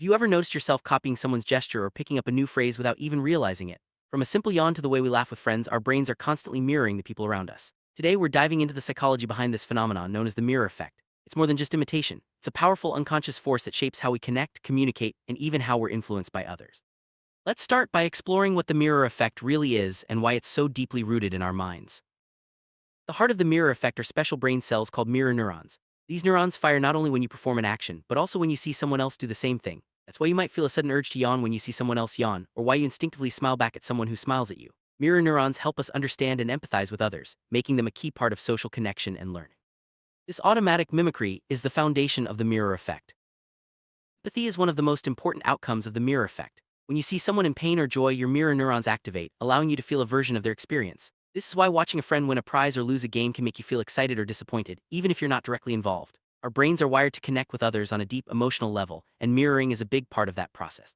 you ever noticed yourself copying someone's gesture or picking up a new phrase without even realizing it? From a simple yawn to the way we laugh with friends, our brains are constantly mirroring the people around us. Today, we're diving into the psychology behind this phenomenon known as the mirror effect. It's more than just imitation. It's a powerful unconscious force that shapes how we connect, communicate, and even how we're influenced by others. Let's start by exploring what the mirror effect really is and why it's so deeply rooted in our minds. The heart of the mirror effect are special brain cells called mirror neurons. These neurons fire not only when you perform an action, but also when you see someone else do the same thing. That's why you might feel a sudden urge to yawn when you see someone else yawn, or why you instinctively smile back at someone who smiles at you. Mirror neurons help us understand and empathize with others, making them a key part of social connection and learning. This automatic mimicry is the foundation of the mirror effect. Empathy is one of the most important outcomes of the mirror effect. When you see someone in pain or joy, your mirror neurons activate, allowing you to feel a version of their experience. This is why watching a friend win a prize or lose a game can make you feel excited or disappointed, even if you're not directly involved. Our brains are wired to connect with others on a deep emotional level, and mirroring is a big part of that process.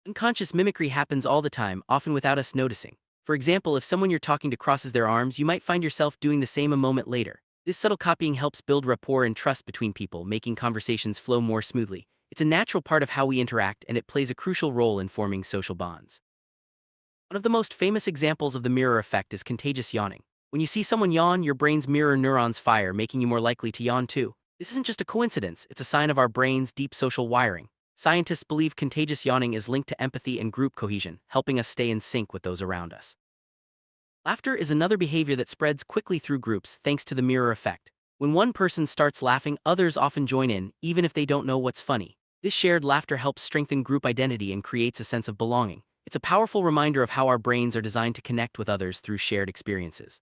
Unconscious mimicry happens all the time, often without us noticing. For example, if someone you're talking to crosses their arms, you might find yourself doing the same a moment later. This subtle copying helps build rapport and trust between people, making conversations flow more smoothly. It's a natural part of how we interact, and it plays a crucial role in forming social bonds. One of the most famous examples of the mirror effect is contagious yawning. When you see someone yawn, your brain's mirror neurons fire, making you more likely to yawn too. This isn't just a coincidence, it's a sign of our brain's deep social wiring. Scientists believe contagious yawning is linked to empathy and group cohesion, helping us stay in sync with those around us. Laughter is another behavior that spreads quickly through groups thanks to the mirror effect. When one person starts laughing, others often join in, even if they don't know what's funny. This shared laughter helps strengthen group identity and creates a sense of belonging. It's a powerful reminder of how our brains are designed to connect with others through shared experiences.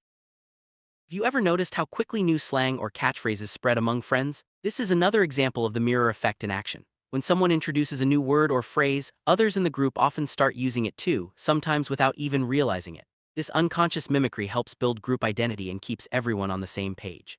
Have you ever noticed how quickly new slang or catchphrases spread among friends? This is another example of the mirror effect in action. When someone introduces a new word or phrase, others in the group often start using it too, sometimes without even realizing it. This unconscious mimicry helps build group identity and keeps everyone on the same page.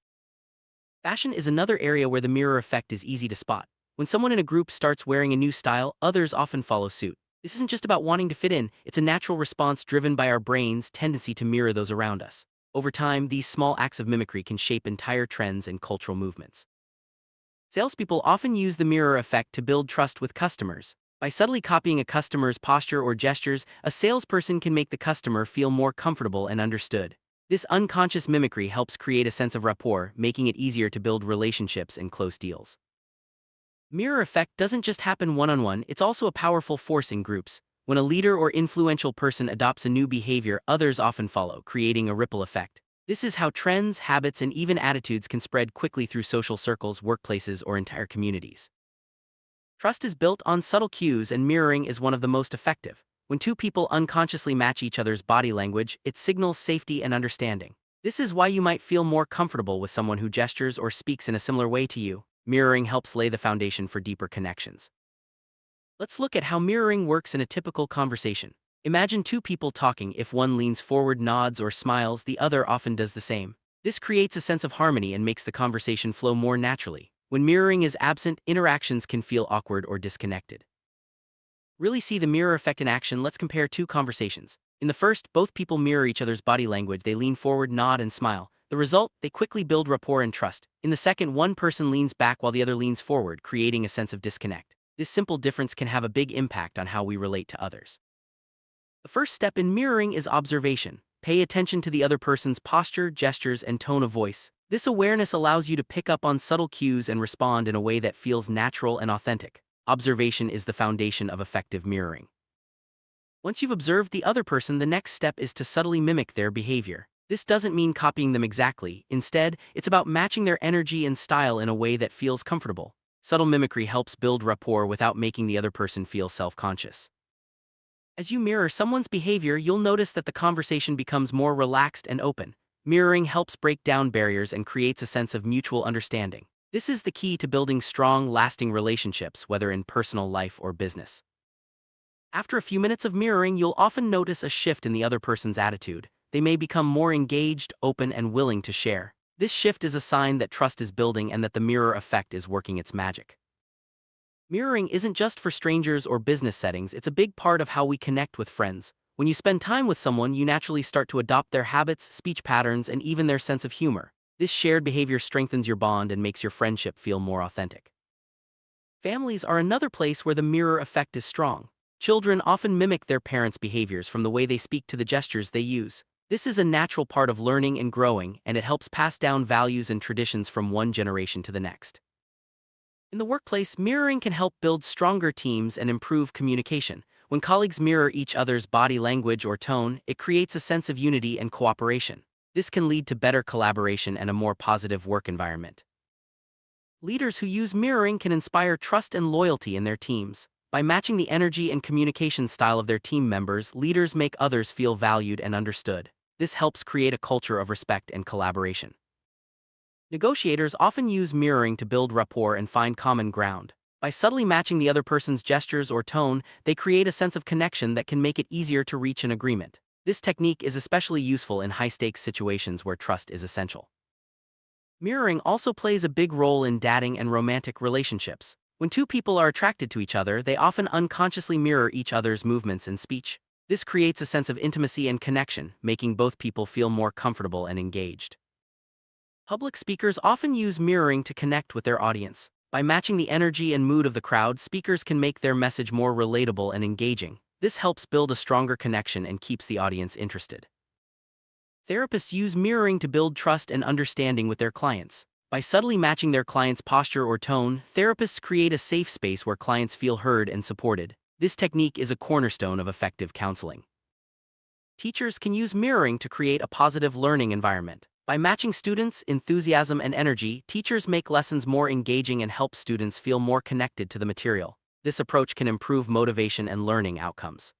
Fashion is another area where the mirror effect is easy to spot. When someone in a group starts wearing a new style, others often follow suit. This isn't just about wanting to fit in, it's a natural response driven by our brain's tendency to mirror those around us. Over time, these small acts of mimicry can shape entire trends and cultural movements. Salespeople often use the mirror effect to build trust with customers. By subtly copying a customer's posture or gestures, a salesperson can make the customer feel more comfortable and understood. This unconscious mimicry helps create a sense of rapport, making it easier to build relationships and close deals. Mirror effect doesn't just happen one-on-one, it's also a powerful force in groups. When a leader or influential person adopts a new behavior, others often follow, creating a ripple effect. This is how trends, habits, and even attitudes can spread quickly through social circles, workplaces, or entire communities. Trust is built on subtle cues, and mirroring is one of the most effective. When two people unconsciously match each other's body language, it signals safety and understanding. This is why you might feel more comfortable with someone who gestures or speaks in a similar way to you. Mirroring helps lay the foundation for deeper connections. Let's look at how mirroring works in a typical conversation. Imagine two people talking. If one leans forward, nods, or smiles, the other often does the same. This creates a sense of harmony and makes the conversation flow more naturally. When mirroring is absent, interactions can feel awkward or disconnected. Really see the mirror effect in action. Let's compare two conversations. In the first, both people mirror each other's body language. They lean forward, nod, and smile. The result, they quickly build rapport and trust. In the second, one person leans back while the other leans forward, creating a sense of disconnect. This simple difference can have a big impact on how we relate to others. The first step in mirroring is observation. Pay attention to the other person's posture, gestures, and tone of voice. This awareness allows you to pick up on subtle cues and respond in a way that feels natural and authentic. Observation is the foundation of effective mirroring. Once you've observed the other person, the next step is to subtly mimic their behavior. This doesn't mean copying them exactly. Instead, it's about matching their energy and style in a way that feels comfortable. Subtle mimicry helps build rapport without making the other person feel self-conscious. As you mirror someone's behavior, you'll notice that the conversation becomes more relaxed and open. Mirroring helps break down barriers and creates a sense of mutual understanding. This is the key to building strong, lasting relationships, whether in personal life or business. After a few minutes of mirroring, you'll often notice a shift in the other person's attitude. They may become more engaged, open, and willing to share. This shift is a sign that trust is building and that the mirror effect is working its magic. Mirroring isn't just for strangers or business settings, it's a big part of how we connect with friends. When you spend time with someone, you naturally start to adopt their habits, speech patterns, and even their sense of humor. This shared behavior strengthens your bond and makes your friendship feel more authentic. Families are another place where the mirror effect is strong. Children often mimic their parents' behaviors from the way they speak to the gestures they use. This is a natural part of learning and growing, and it helps pass down values and traditions from one generation to the next. In the workplace, mirroring can help build stronger teams and improve communication. When colleagues mirror each other's body language or tone, it creates a sense of unity and cooperation. This can lead to better collaboration and a more positive work environment. Leaders who use mirroring can inspire trust and loyalty in their teams. By matching the energy and communication style of their team members, leaders make others feel valued and understood. This helps create a culture of respect and collaboration. Negotiators often use mirroring to build rapport and find common ground. By subtly matching the other person's gestures or tone, they create a sense of connection that can make it easier to reach an agreement. This technique is especially useful in high-stakes situations where trust is essential. Mirroring also plays a big role in dating and romantic relationships. When two people are attracted to each other, they often unconsciously mirror each other's movements and speech. This creates a sense of intimacy and connection, making both people feel more comfortable and engaged. Public speakers often use mirroring to connect with their audience. By matching the energy and mood of the crowd, speakers can make their message more relatable and engaging. This helps build a stronger connection and keeps the audience interested. Therapists use mirroring to build trust and understanding with their clients. By subtly matching their client's posture or tone, therapists create a safe space where clients feel heard and supported. This technique is a cornerstone of effective counseling. Teachers can use mirroring to create a positive learning environment. By matching students' enthusiasm and energy, teachers make lessons more engaging and help students feel more connected to the material. This approach can improve motivation and learning outcomes.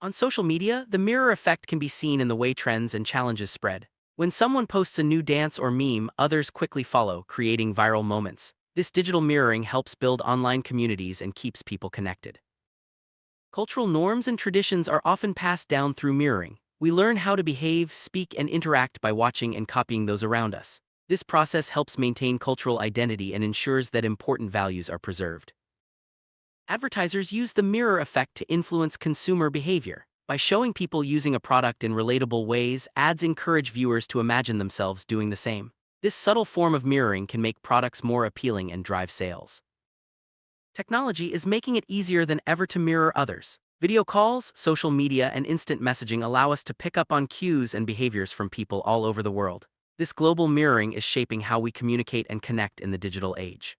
On social media, the mirror effect can be seen in the way trends and challenges spread. When someone posts a new dance or meme, others quickly follow, creating viral moments. This digital mirroring helps build online communities and keeps people connected. Cultural norms and traditions are often passed down through mirroring. We learn how to behave, speak, and interact by watching and copying those around us. This process helps maintain cultural identity and ensures that important values are preserved. Advertisers use the mirror effect to influence consumer behavior. By showing people using a product in relatable ways, ads encourage viewers to imagine themselves doing the same. This subtle form of mirroring can make products more appealing and drive sales. Technology is making it easier than ever to mirror others. Video calls, social media, and instant messaging allow us to pick up on cues and behaviors from people all over the world. This global mirroring is shaping how we communicate and connect in the digital age.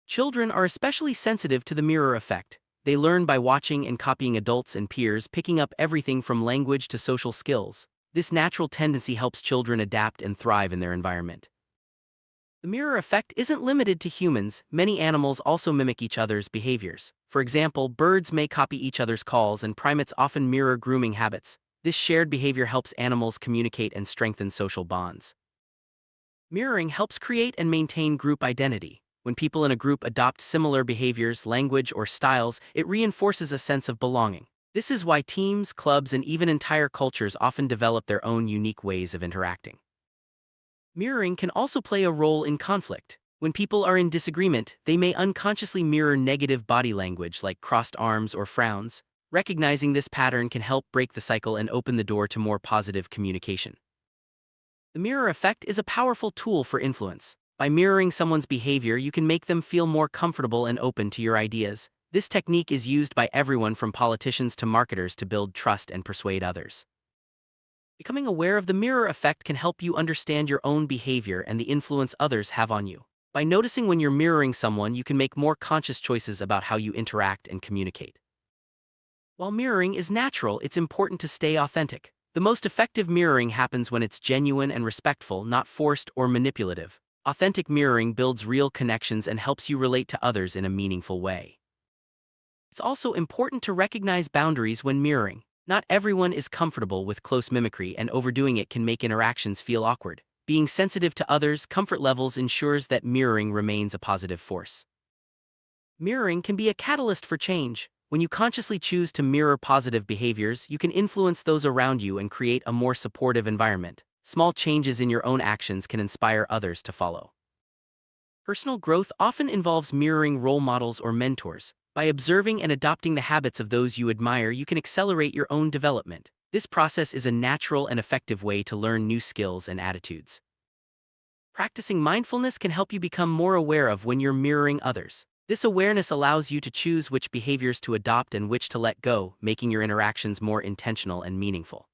Children are especially sensitive to the mirror effect. They learn by watching and copying adults and peers, picking up everything from language to social skills. This natural tendency helps children adapt and thrive in their environment. The mirror effect isn't limited to humans. Many animals also mimic each other's behaviors. For example, birds may copy each other's calls, and primates often mirror grooming habits. This shared behavior helps animals communicate and strengthen social bonds. Mirroring helps create and maintain group identity. When people in a group adopt similar behaviors, language, or styles, it reinforces a sense of belonging. This is why teams, clubs, and even entire cultures often develop their own unique ways of interacting. Mirroring can also play a role in conflict. When people are in disagreement, they may unconsciously mirror negative body language like crossed arms or frowns. Recognizing this pattern can help break the cycle and open the door to more positive communication. The mirror effect is a powerful tool for influence. By mirroring someone's behavior, you can make them feel more comfortable and open to your ideas. This technique is used by everyone from politicians to marketers to build trust and persuade others. Becoming aware of the mirror effect can help you understand your own behavior and the influence others have on you. By noticing when you're mirroring someone, you can make more conscious choices about how you interact and communicate. While mirroring is natural, it's important to stay authentic. The most effective mirroring happens when it's genuine and respectful, not forced or manipulative. Authentic mirroring builds real connections and helps you relate to others in a meaningful way. It's also important to recognize boundaries when mirroring. Not everyone is comfortable with close mimicry, and overdoing it can make interactions feel awkward. Being sensitive to others' comfort levels ensures that mirroring remains a positive force. Mirroring can be a catalyst for change. When you consciously choose to mirror positive behaviors, you can influence those around you and create a more supportive environment. Small changes in your own actions can inspire others to follow. Personal growth often involves mirroring role models or mentors. By observing and adopting the habits of those you admire, you can accelerate your own development. This process is a natural and effective way to learn new skills and attitudes. Practicing mindfulness can help you become more aware of when you're mirroring others. This awareness allows you to choose which behaviors to adopt and which to let go, making your interactions more intentional and meaningful.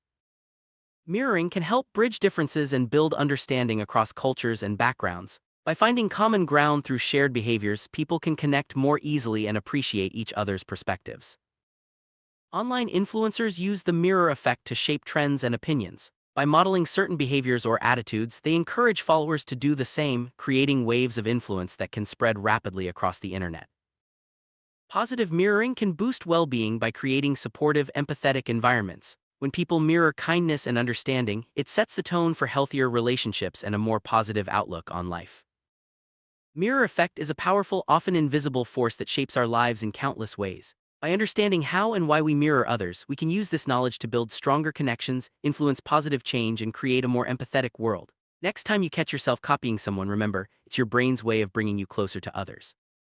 Mirroring can help bridge differences and build understanding across cultures and backgrounds. By finding common ground through shared behaviors, people can connect more easily and appreciate each other's perspectives. Online influencers use the mirror effect to shape trends and opinions. By modeling certain behaviors or attitudes, they encourage followers to do the same, creating waves of influence that can spread rapidly across the internet. Positive mirroring can boost well-being by creating supportive, empathetic environments. When people mirror kindness and understanding, it sets the tone for healthier relationships and a more positive outlook on life. Mirror effect is a powerful, often invisible force that shapes our lives in countless ways. By understanding how and why we mirror others, we can use this knowledge to build stronger connections, influence positive change, and create a more empathetic world. Next time you catch yourself copying someone, remember, it's your brain's way of bringing you closer to others.